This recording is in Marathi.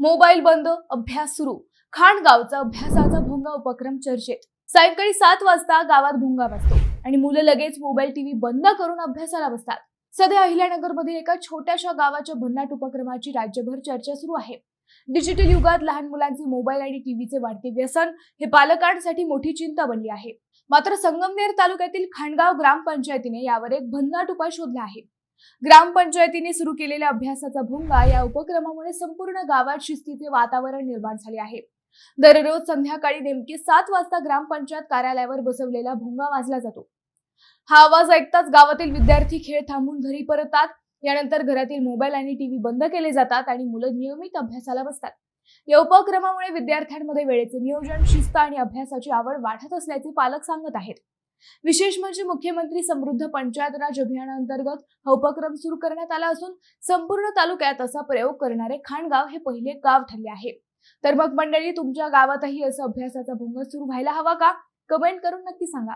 मोबाईल बंद, अभ्यास सुरू. खाणगावचा अभ्यासाचा भोंगा उपक्रम चर्चेत. सायंकाळी 7 वाजता गावात भोंगा वाजतो आणि मुलं लगेच मोबाईल टीव्ही बंद करून अभ्यासाला बसतात. सध्या अहिल्यानगरमधील एका छोट्याशा गावाच्या भन्नाट उपक्रमाची राज्यभर चर्चा सुरू आहे. डिजिटल युगात लहान मुलांचे मोबाईल आणि टीव्हीचे वाढते व्यसन हे पालकांसाठी मोठी चिंता बनली आहे. मात्र संगमनेर तालुक्यातील खाणगाव ग्रामपंचायतीने यावर एक भन्नाट उपाय शोधला आहे. ग्रामपंचायतीने सुरू केलेल्या अभ्यासाचा भोंगा या उपक्रमामुळे संपूर्ण गावात शिस्तीचे वातावरण निर्माण झाले आहे. दररोज संध्याकाळी नेमके 7 वाजता ग्रामपंचायत कार्यालयावर बसवलेला भोंगा वाजला जातो. हा आवाज ऐकताच गावातील विद्यार्थी खेळ थांबून घरी परततात. यानंतर घरातील मोबाईल आणि टीव्ही बंद केले जातात आणि मुलं नियमित अभ्यासाला बसतात. या उपक्रमामुळे विद्यार्थ्यांमध्ये वेळेचे नियोजन, शिस्त आणि अभ्यासाची आवड वाढत असल्याचे पालक सांगत आहेत. विशेष म्हणजे मुख्यमंत्री समृद्ध पंचायत राज अभियानांतर्गत हा उपक्रम सुरू करण्यात आला असून संपूर्ण तालुक्यात असा प्रयोग करणारे खाणगाव हे पहिले गाव ठरले आहे. तर मग मंडळी, तुमच्या गावातही असं अभ्यासाचा भोंगा सुरू व्हायला हवा का? कमेंट करून नक्की सांगा.